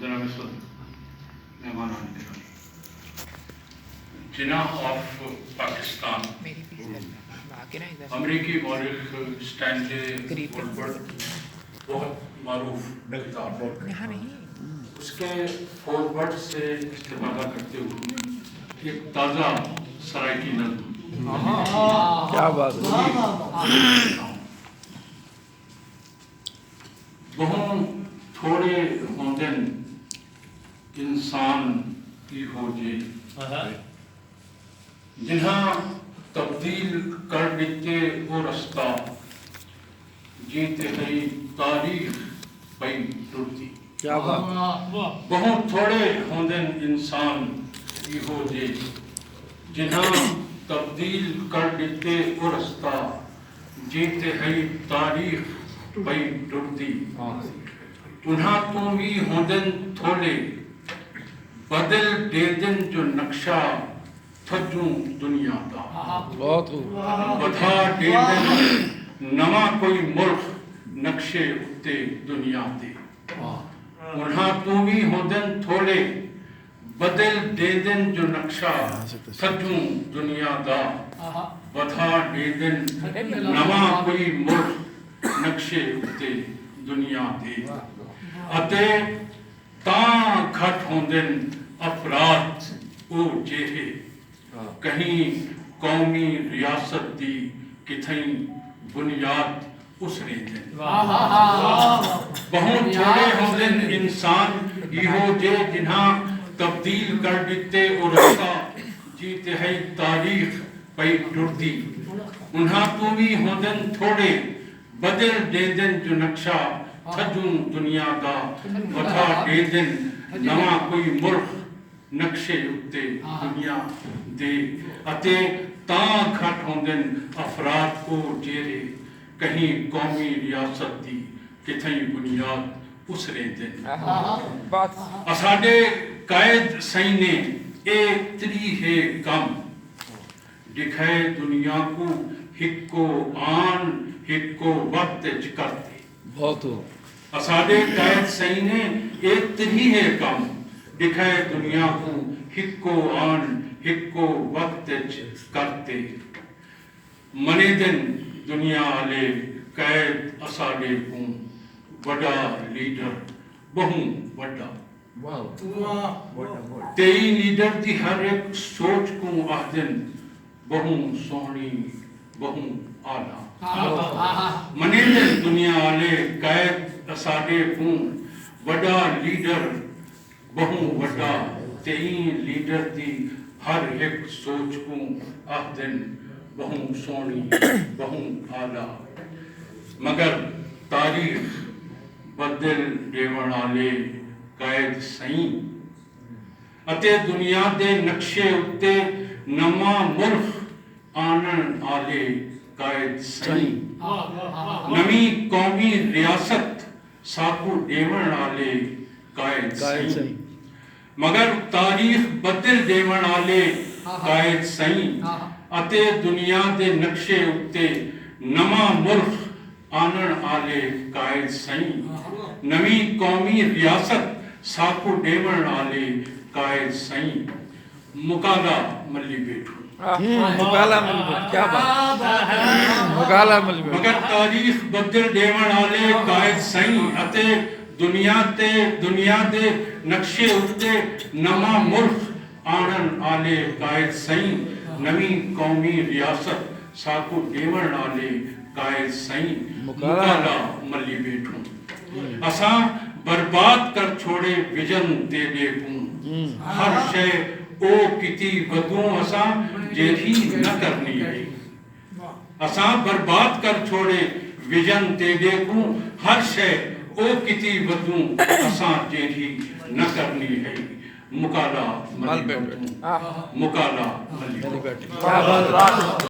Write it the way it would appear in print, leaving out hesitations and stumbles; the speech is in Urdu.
جناب مہمان جناح آف پاکستان امریکی مورخ اسٹینلے وولبرٹ بہت معروف کتاب ہے. اس کے فورورڈ سے استفادہ کرتے ہوئے ایک تازہ سرائیکی نظم کیا بات ہے. بہوں تھوڑے ہوندن انسان کی ہو جے جنہاں تبدیل کر دیتے وہ رستہ جیتے ہی تاریخ پئی ٹرتی. کیا بات. بہوں تھوڑے ہوندن انسان کی ہو جے جنہاں تبدیل کر دیتے وہ رستہ جیتے ہی تاریخ پئی ٹرتی. انہاں تو بھی ہوندن تھوڑے بدل دے دن جو نقشہ تھجوں دنیا دا بہت خوب. بدھا دے دن نواں کوئی ملک نقشے اتے دنیا دے. انہاں تو بھی ہوندن تھوڑے بدل دے دن جو نقشہ تھجوں دنیا دا بدھا دے دن نواں کوئی ملک نقشے اتے دنیا دے. اتے تاں گھٹ ہوندن افراد او جیہے کہیں قومی ریاست دی کتھیں بنیاد اسرے دن. بہوں تھوڑے ہوندن انسان یہ جے جنہاں تبدیل کر دیتے او رستہ جیتے ہے تاریخ پئی ٹرتی. انہاں تو بھی ہوندن تھوڑے بدل دے دن جو نقشہ تھجوں دنیا دا بدھا دے دن نواں کوئی ملک نقشے اتے دنیا دے. اتے تاں گھٹ ہوندن افراد کو جیرے کہیں قومی ریاست دی کتھیں بنیاد اسرے دن. اساڈے قائد سائیں نے ایک تری ہے کم دکھائے دنیا کو ہکو آن ہکو وقت کرتے. بہت خوب. اساڈے قائد سائیں نے ایک تری ہے کم دکھائے دنیا کو ہکو آن ہکو وقت کرتے. منے دن دنیا آلے قائد اساڈے کو بڑا لیڈر بہوں بڑا. تئی لیڈر دی ہر ایک سوچ کو آدن بہوں سونی بہوں آلہ. منے دن دنیا آلے قائد اساڈے کو بڑا لیڈر بہوں بڑا. تئی لیڈر دی ہر ایک سوچ کو آدن بہوں سونی بہوں آلہ. مگر تاریخ بدل دیوان آلے قائد سائیں اتے دنیا دے نقشے اتے نواں ملک آنن آلے قائد سائیں. نویں قومی ریاست ساکو دیوان آلے قائد سائیں. مگر تاریخ بدل دیوان آلے قائد سائیں اتے دنیا دے نقشے اتے نواں ملک آنن آلے قائد سائیں. نویں قومی ریاست ساکو دیوان آلے قائد سائیں. مکالا ملی بیٹھو. مکالا مل بیٹھو. کیا بات. مکالا مل بیٹھو. مگر تاریخ بدل دیوان آلے قائد سائیں اتے دنیا دے نقشے اتے نواں ملک آنن آلے قائد سائیں. نویں قومی ریاست ساکو دیوان آلے قائد سائیں. مکالا ملی بیٹھو. اساں برباد کر چھوڑے ویژن تے دے کو ہر شے او کتی ودوں اساں جیڑی نہ کرنی ہے. اساں برباد کر چھوڑے ویژن تے دے کو ہر شے او کتی ودوں اساں جیڑی نہ کرنی ہے. مکالا ملی بیٹھو. مکالا ملی بیٹھو.